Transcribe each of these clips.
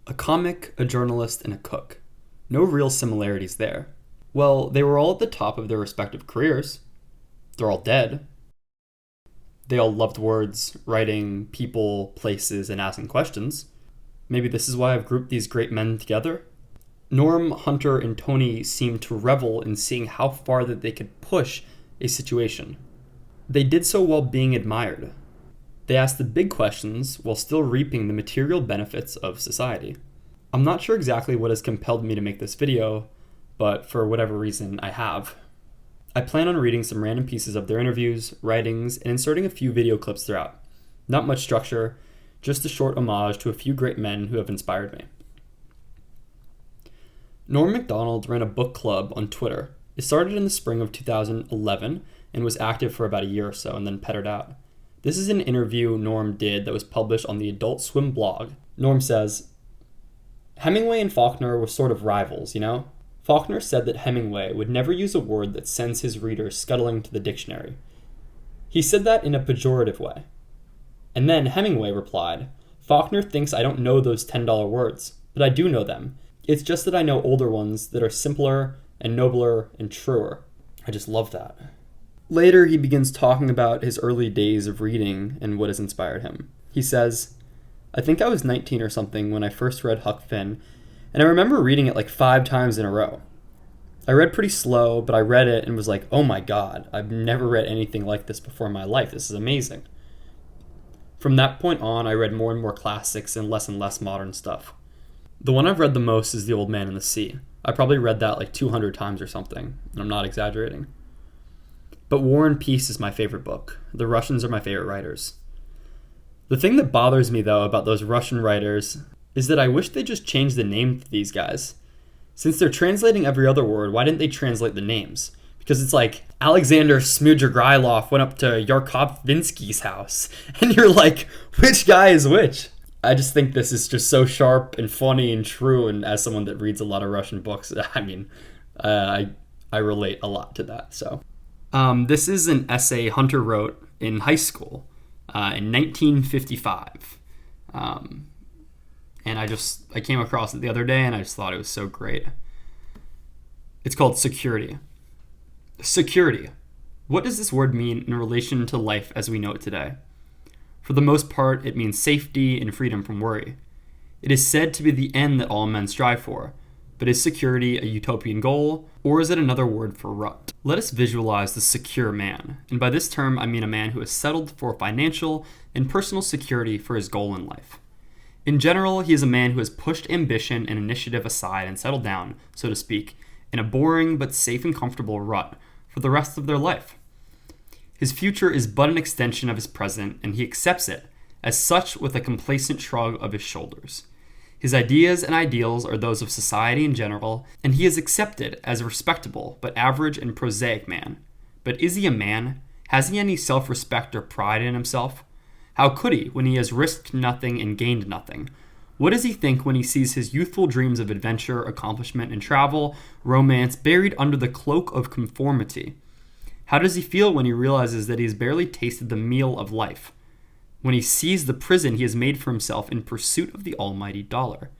A comic, a journalist, and a cook. No real similarities there. Well, they were all at the top of their respective careers. They're all dead. They all loved words, writing, people, places, and asking questions. Maybe this is why I've grouped these great men together. Norm, Hunter, and Tony seemed to revel in seeing how far that they could push a situation. They did so while being admired. They asked the big questions while still reaping the material benefits of society. I'm not sure exactly what has compelled me to make this video, but for whatever reason, I have. I plan on reading some random pieces of their interviews, writings, and inserting a few video clips throughout. Not much structure, just a short homage to a few great men who have inspired me. Norm Macdonald ran a book club on Twitter. It started in the spring of 2011 and was active for about a year or so and then petered out. This is an interview Norm did that was published on the Adult Swim blog. Norm says, Hemingway and Faulkner were sort of rivals, you know? Faulkner said that Hemingway would never use a word that sends his readers scuttling to the dictionary. He said that in a pejorative way. And then Hemingway replied, Faulkner thinks I don't know those $10 words, but I do know them. It's just that I know older ones that are simpler and nobler and truer. I just love that. Later, he begins talking about his early days of reading and what has inspired him. He says, I think I was 19 or something when I first read Huck Finn, and I remember reading it like 5 times in a row. I read pretty slow, but I read it and was like, oh my god, I've never read anything like this before in my life. This is amazing. From that point on, I read more and more classics and less modern stuff. The one I've read the most is The Old Man and the Sea. I probably read that like 200 times or something, and I'm not exaggerating. But War and Peace is my favorite book. The Russians are my favorite writers. The thing that bothers me, though, about those Russian writers is that I wish they just changed the name to these guys. Since they're translating every other word, why didn't they translate the names? Because it's like, Alexander Smudrigrilov went up to Yarkovsky's house. And you're like, which guy is which? I just think this is just so sharp and funny and true. And as someone that reads a lot of Russian books, I mean, I relate a lot to that. So this is an essay Hunter wrote in high school in 1955. And I came across it the other day and I just thought it was so great. It's called Security. Security. What does this word mean in relation to life as we know it today? For the most part, it means safety and freedom from worry. It is said to be the end that all men strive for, but is security a utopian goal, or is it another word for rut? Let us visualize the secure man, and by this term I mean a man who has settled for financial and personal security for his goal in life. In general, he is a man who has pushed ambition and initiative aside and settled down, so to speak, in a boring but safe and comfortable rut for the rest of their life. His future is but an extension of his present, and he accepts it as such with a complacent shrug of his shoulders. His ideas and ideals are those of society in general, and he is accepted as a respectable but average and prosaic man. But is he a man? Has he any self-respect or pride in himself? How could he when he has risked nothing and gained nothing? What does he think when he sees his youthful dreams of adventure, accomplishment, and travel, romance buried under the cloak of conformity? How does he feel when he realizes that he has barely tasted the meal of life? When he sees the prison he has made for himself in pursuit of the almighty dollar?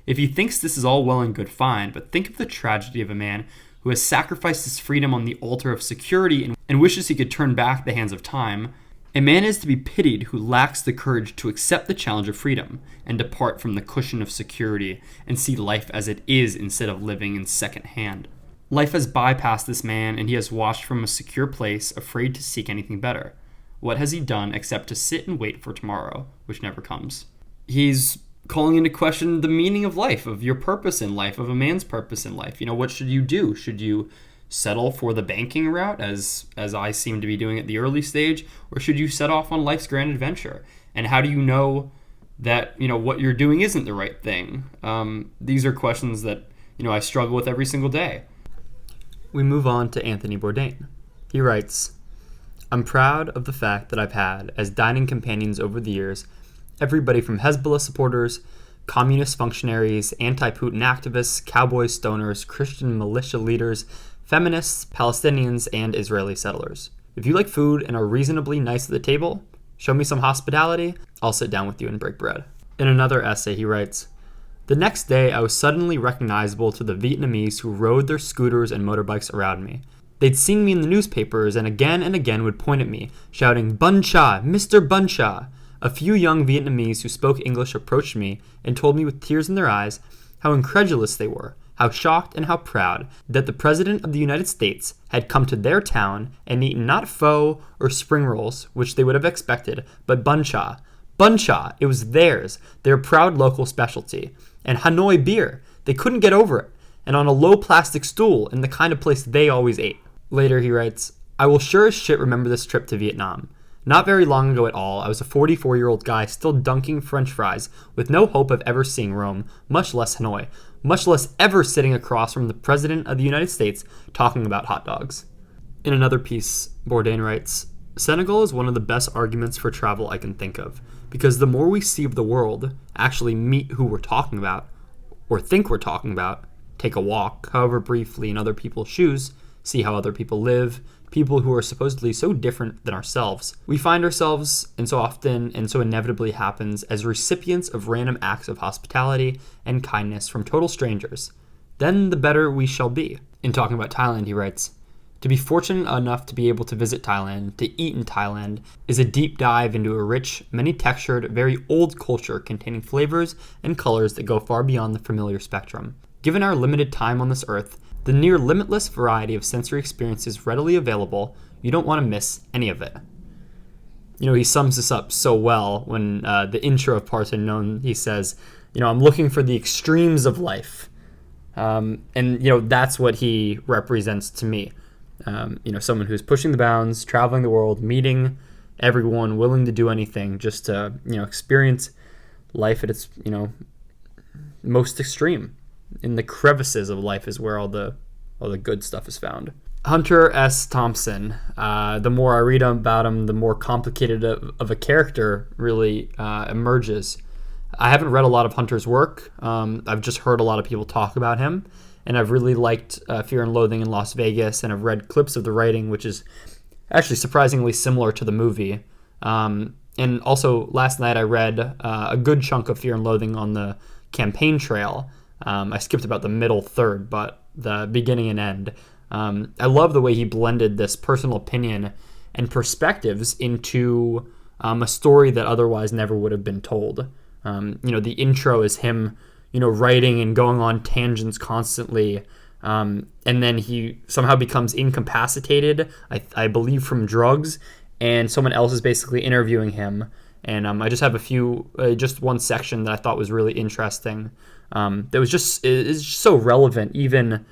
If he thinks this is all well and good, fine, but think of the tragedy of a man who has sacrificed his freedom on the altar of security and wishes he could turn back the hands of time. A man is to be pitied who lacks the courage to accept the challenge of freedom and depart from the cushion of security and see life as it is instead of living in second hand. Life has bypassed this man and he has watched from a secure place, afraid to seek anything better. What has he done except to sit and wait for tomorrow, which never comes? He's calling into question the meaning of life, of your purpose in life, of a man's purpose in life. You know, what should you do? Should you settle for the banking route, as I seem to be doing at the early stage, or should you set off on life's grand adventure? And how do you know that, what you're doing isn't the right thing? These are questions that, I struggle with every single day. We move on to Anthony Bourdain. He writes, I'm proud of the fact that I've had as dining companions over the years everybody from Hezbollah supporters, communist functionaries, anti-Putin activists, cowboy stoners, Christian militia leaders, feminists, Palestinians, and Israeli settlers. If you like food and are reasonably nice at the table, show me some hospitality, I'll sit down with you and break bread. In another essay, he writes, The next day, I was suddenly recognizable to the Vietnamese who rode their scooters and motorbikes around me. They'd seen me in the newspapers and again would point at me, shouting, "Bun Cha, Mr. Bun Cha." A few young Vietnamese who spoke English approached me and told me with tears in their eyes how incredulous they were, how shocked and how proud that the President of the United States had come to their town and eaten not pho or spring rolls, which they would have expected, but bun cha. Bun cha, it was theirs, their proud local specialty. And Hanoi beer, they couldn't get over it, and on a low plastic stool in the kind of place they always ate. Later he writes, "I will sure as shit remember this trip to Vietnam. Not very long ago at all, I was a 44-year-old guy still dunking French fries with no hope of ever seeing Rome, much less Hanoi, much less ever sitting across from the President of the United States talking about hot dogs." In another piece, Bourdain writes, "Senegal is one of the best arguments for travel I can think of, because the more we see of the world, actually meet who we're talking about, or think we're talking about, take a walk, however briefly, in other people's shoes, see how other people live, people who are supposedly so different than ourselves, we find ourselves, and so often and so inevitably happens, as recipients of random acts of hospitality and kindness from total strangers. Then the better we shall be." In talking about Thailand, he writes, "To be fortunate enough to be able to visit Thailand, to eat in Thailand, is a deep dive into a rich, many-textured, very old culture containing flavors and colors that go far beyond the familiar spectrum. Given our limited time on this earth, the near limitless variety of sensory experiences readily available, you don't want to miss any of it." He sums this up so well when the intro of Parton Known, he says, "I'm looking for the extremes of life." And that's what he represents to me. Someone who's pushing the bounds, traveling the world, meeting everyone, willing to do anything just to, experience life at its, most extreme. In the crevices of life is where all the good stuff is found. Hunter S. Thompson. The more I read about him, the more complicated of a character really emerges. I haven't read a lot of Hunter's work. I've just heard a lot of people talk about him, and I've really liked Fear and Loathing in Las Vegas, and I've read clips of the writing, which is actually surprisingly similar to the movie. And also last night I read a good chunk of Fear and Loathing on the campaign trail. I skipped about the middle third, but the beginning and end. I love the way he blended this personal opinion and perspectives into a story that otherwise never would have been told. The intro is him, writing and going on tangents constantly. And then he somehow becomes incapacitated, I believe from drugs, and someone else is basically interviewing him. And I just have just one section that I thought was really interesting. That was is so relevant, even,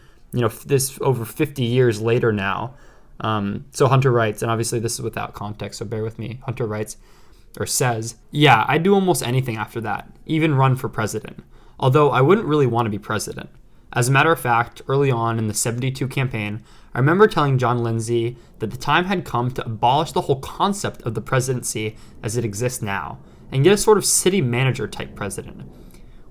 this over 50 years later now. So Hunter writes, and obviously this is without context, so bear with me. Hunter writes, or says, "Yeah, I'd do almost anything after that, even run for president. Although I wouldn't really want to be president. As a matter of fact, early on in the 72 campaign, I remember telling John Lindsay that the time had come to abolish the whole concept of the presidency as it exists now, and get a sort of city manager type president.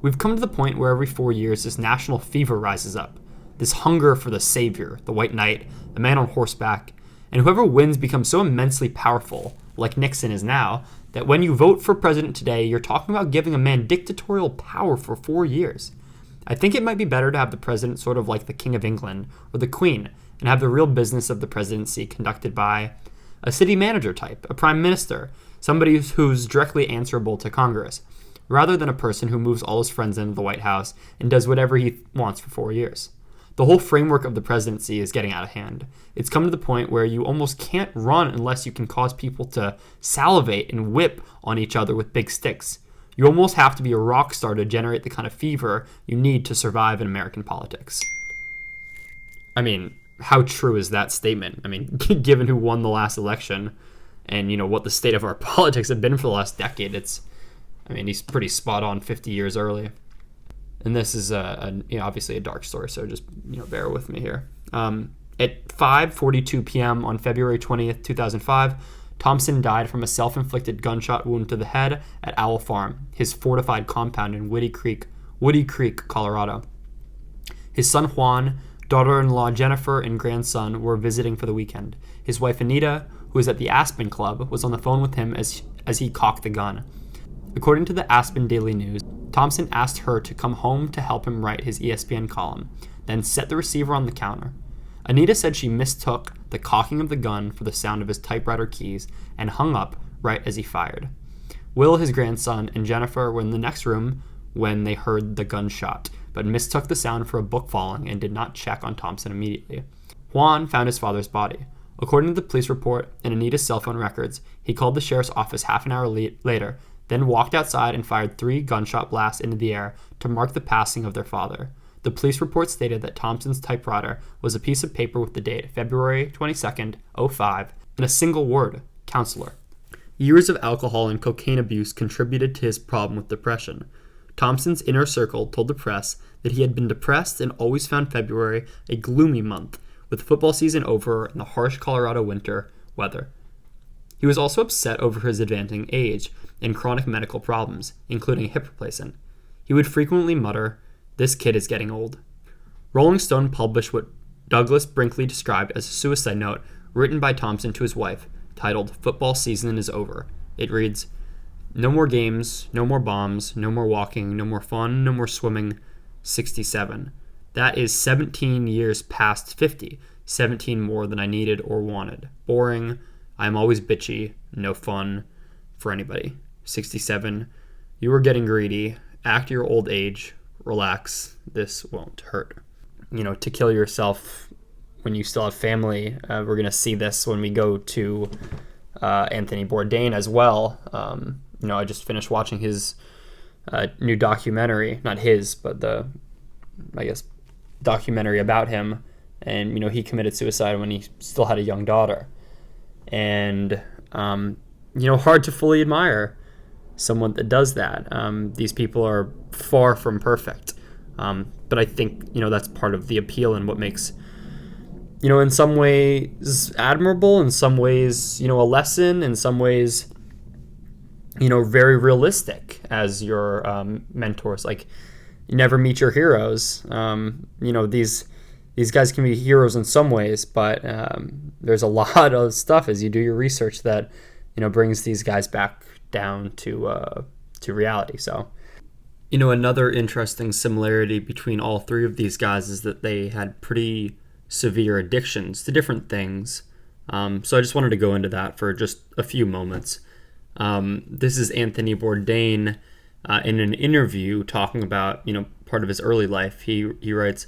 We've come to the point where every 4 years this national fever rises up, this hunger for the savior, the white knight, the man on horseback, and whoever wins becomes so immensely powerful, like Nixon is now, that when you vote for president today, you're talking about giving a man dictatorial power for 4 years. I think it might be better to have the president sort of like the King of England or the Queen, and have the real business of the presidency conducted by a city manager type, a prime minister, somebody who's directly answerable to Congress, rather than a person who moves all his friends into the White House and does whatever he wants for 4 years. The whole framework of the presidency is getting out of hand. It's come to the point where you almost can't run unless you can cause people to salivate and whip on each other with big sticks. You almost have to be a rock star to generate the kind of fever you need to survive in American politics." I mean, how true is that statement? I mean, given who won the last election and, what the state of our politics have been for the last decade, he's pretty spot on 50 years early. And this is obviously a dark story, so just bear with me here. At 5:42 p.m. on February 20th, 2005, Thompson died from a self-inflicted gunshot wound to the head at Owl Farm, his fortified compound in Woody Creek, Colorado. His son Juan, daughter-in-law Jennifer, and grandson were visiting for the weekend. His wife Anita, who was at the Aspen Club, was on the phone with him as he cocked the gun. According to the Aspen Daily News, Thompson asked her to come home to help him write his ESPN column, then set the receiver on the counter. Anita said she mistook the cocking of the gun for the sound of his typewriter keys and hung up right as he fired. Will, his grandson, and Jennifer were in the next room when they heard the gunshot, but mistook the sound for a book falling and did not check on Thompson immediately. Juan found his father's body. According to the police report and Anita's cell phone records, he called the sheriff's office half an hour later, then walked outside and fired 3 gunshot blasts into the air to mark the passing of their father. The police report stated that Thompson's typewriter was a piece of paper with the date February 22nd, 2005, and a single word, counselor. Years of alcohol and cocaine abuse contributed to his problem with depression. Thompson's inner circle told the press that he had been depressed and always found February a gloomy month, with football season over and the harsh Colorado winter weather. He was also upset over his advancing age and chronic medical problems, including a hip replacement. He would frequently mutter, "This kid is getting old." Rolling Stone published what Douglas Brinkley described as a suicide note written by Thompson to his wife, titled "Football Season is Over." It reads, "No more games, no more bombs, no more walking, no more fun, no more swimming. 67. That is 17 years past 50, 17 more than I needed or wanted. Boring. I am always bitchy. No fun for anybody. 67. You are getting greedy. Act your old age. Relax. This won't hurt." To kill yourself when you still have family. We're going to see this when we go to Anthony Bourdain as well. I just finished watching his new documentary. Not his, but the, documentary about him. And, he committed suicide when he still had a young daughter. And, hard to fully admire someone that does that. These people are far from perfect. But I think, that's part of the appeal and what makes, in some ways admirable, in some ways, a lesson, in some ways, very realistic as your mentors. Like, you never meet your heroes. These guys can be heroes in some ways, but there's a lot of stuff as you do your research that, brings these guys back down to reality. So, another interesting similarity between all 3 of these guys is that they had pretty severe addictions to different things. So I just wanted to go into that for just a few moments. This is Anthony Bourdain in an interview talking about, part of his early life. He writes,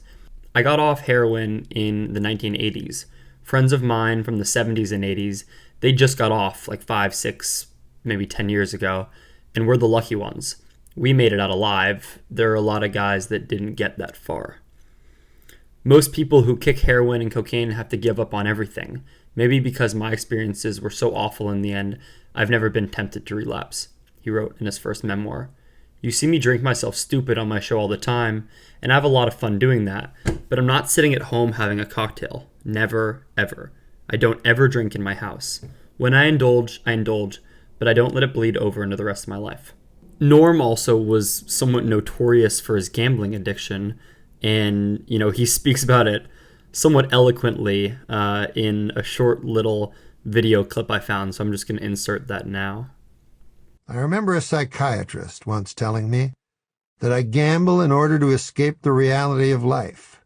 "I got off heroin in the 1980s. Friends of mine from the 70s and 80s, they just got off like 5, 6, maybe 10 years ago, and we're the lucky ones. We made it out alive. There are a lot of guys that didn't get that far. Most people who kick heroin and cocaine have to give up on everything. Maybe because my experiences were so awful in the end, I've never been tempted to relapse," he wrote in his first memoir. "You see me drink myself stupid on my show all the time, and I have a lot of fun doing that, but I'm not sitting at home having a cocktail. Never, ever. I don't ever drink in my house. When I indulge, but I don't let it bleed over into the rest of my life." Norm also was somewhat notorious for his gambling addiction, and, he speaks about it somewhat eloquently in a short little video clip I found, so I'm just going to insert that now. "I remember a psychiatrist once telling me that I gamble in order to escape the reality of life,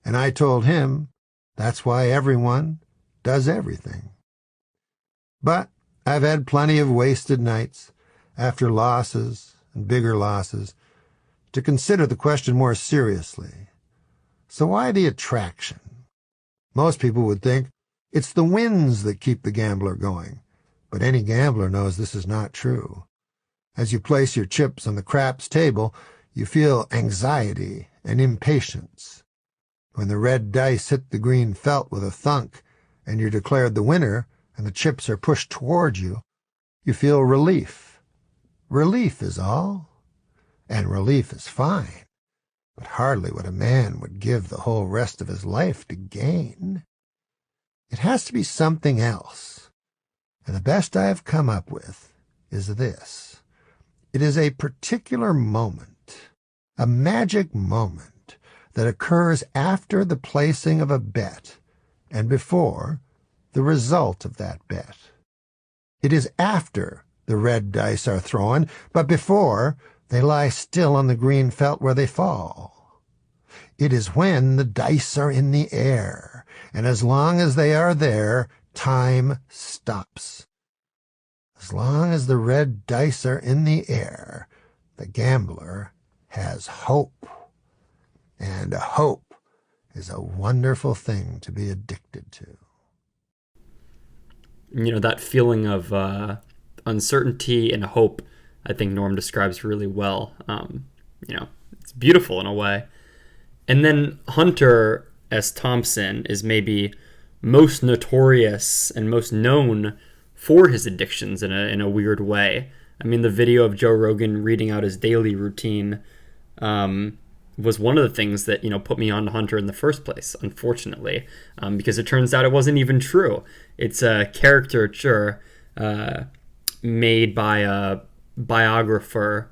and I told him that's why everyone does everything. But I've had plenty of wasted nights, after losses and bigger losses, to consider the question more seriously. So why the attraction? Most people would think it's the wins that keep the gambler going, but any gambler knows this is not true. As you place your chips on the craps table, you feel anxiety and impatience. When the red dice hit the green felt with a thunk, and you're declared the winner, and the chips are pushed toward you, you feel relief. Relief is all, and relief is fine, but hardly what a man would give the whole rest of his life to gain. It has to be something else, and the best I have come up with is this. It is a particular moment, a magic moment that occurs after the placing of a bet and before the result of that bet. It is after the red dice are thrown, but before They lie still on the green felt where they fall. It is when the dice are in the air, and as long as they are there, time stops. As long as the red dice are in the air, the gambler has hope. And hope is a wonderful thing to be addicted to. That feeling of uncertainty and hope, I think Norm describes really well. It's beautiful in a way. And then Hunter S. Thompson is maybe most notorious and most known for his addictions in a weird way. I mean, the video of Joe Rogan reading out his daily routine was one of the things that, put me on to Hunter in the first place, unfortunately, because it turns out it wasn't even true. It's a caricature made by a biographist,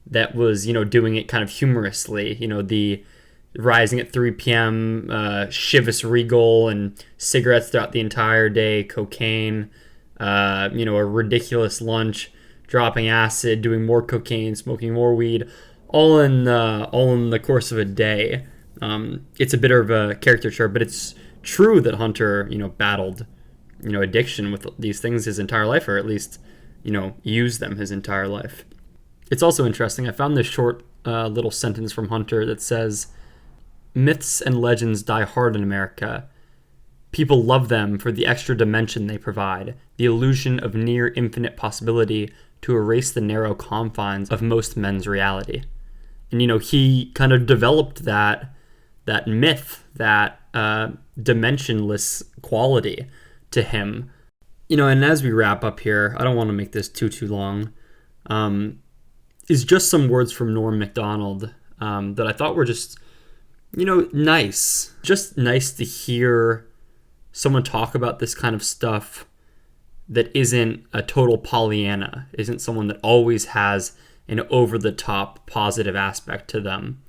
that was, doing it kind of humorously, the rising at 3 p.m., Chivas Regal and cigarettes throughout the entire day, cocaine, a ridiculous lunch, dropping acid, doing more cocaine, smoking more weed, all in the course of a day. It's a bit of a caricature, but it's true that Hunter, battled, addiction with these things his entire life, or at least, used them his entire life. It's also interesting. I found this short little sentence from Hunter that says, "Myths and legends die hard in America. People love them for the extra dimension they provide, the illusion of near infinite possibility to erase the narrow confines of most men's reality." And, he kind of developed that myth, that dimensionless quality to him. And as we wrap up here, I don't want to make this too long, is just some words from Norm Macdonald that I thought were just, nice. Just nice to hear someone talk about this kind of stuff that isn't a total Pollyanna, isn't someone that always has an over-the-top positive aspect to them,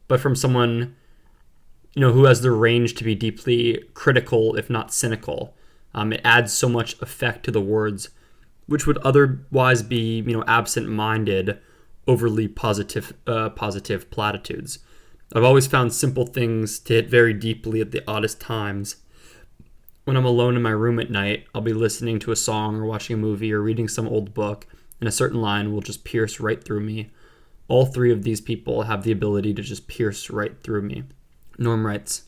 but from someone, who has the range to be deeply critical, if not cynical. It adds so much effect to the words, which would otherwise be, absent-minded, overly positive platitudes. I've always found simple things to hit very deeply at the oddest times. When I'm alone in my room at night, I'll be listening to a song or watching a movie or reading some old book, and a certain line will just pierce right through me. All three of these people have the ability to just pierce right through me. Norm writes,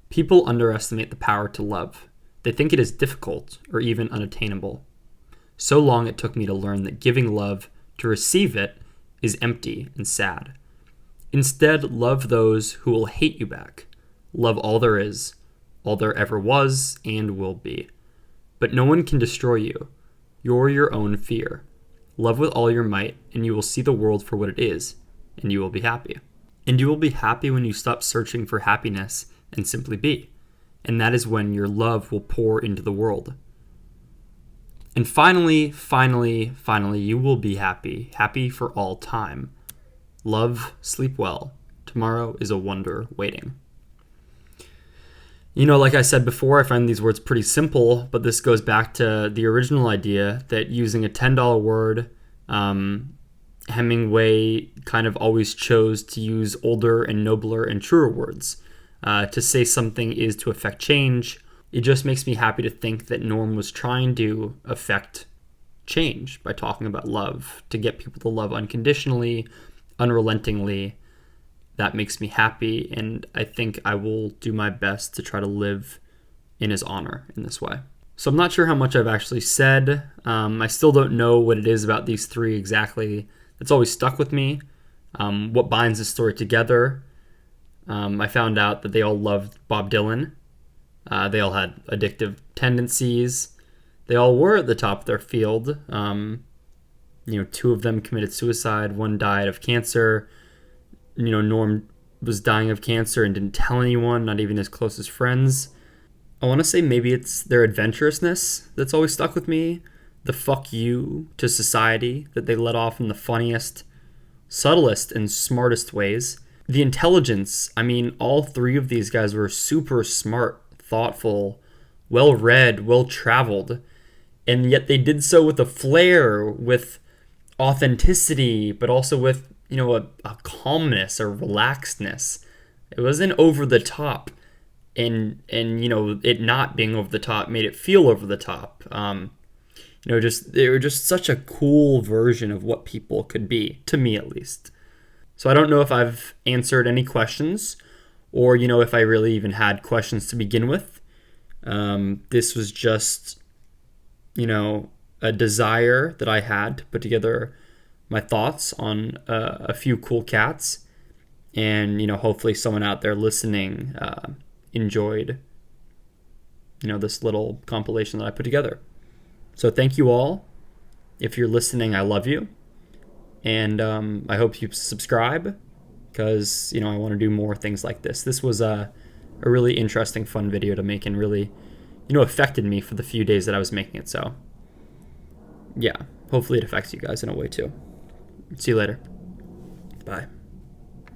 "People underestimate the power to love. They think it is difficult or even unattainable. So long it took me to learn that giving love, to receive it, is empty and sad. Instead, love those who will hate you back. Love all there is, all there ever was and will be. But no one can destroy you. You're your own fear. Love with all your might, and you will see the world for what it is, and you will be happy. And you will be happy when you stop searching for happiness and simply be. And that is when your love will pour into the world. And finally, you will be happy for all time. Love, sleep well. Tomorrow is a wonder waiting." Like I said before, I find these words pretty simple, but this goes back to the original idea that using a $10 word, Hemingway kind of always chose to use older and nobler and truer words. To say something is to affect change. It just makes me happy to think that Norm was trying to affect change by talking about love, to get people to love unconditionally, unrelentingly. That makes me happy, and I think I will do my best to try to live in his honor in this way. So I'm not sure how much I've actually said. I still don't know what it is about these three exactly that's always stuck with me, what binds this story together. I found out that they all loved Bob Dylan. They all had addictive tendencies. They all were at the top of their field. Two of them committed suicide. One died of cancer. Norm was dying of cancer and didn't tell anyone, not even his closest friends. I want to say maybe it's their adventurousness that's always stuck with me. The fuck you to society that they let off in the funniest, subtlest, and smartest ways. The intelligence, all three of these guys were super smart, thoughtful, well-read, well-traveled, and yet they did so with a flair, with authenticity, but also with, a calmness or relaxedness. It wasn't over the top, and it not being over the top made it feel over the top. They were just such a cool version of what people could be, to me at least. So I don't know if I've answered any questions, or if I really even had questions to begin with. This was just a desire that I had to put together my thoughts on a few cool cats, and hopefully someone out there listening enjoyed this little compilation that I put together. So thank you all. If you're listening, I love you, and I hope you subscribe, because I want to do more things like this. This was a really interesting, fun video to make, and really affected me for the few days that I was making it. So yeah, hopefully it affects you guys in a way too. See you later. Bye.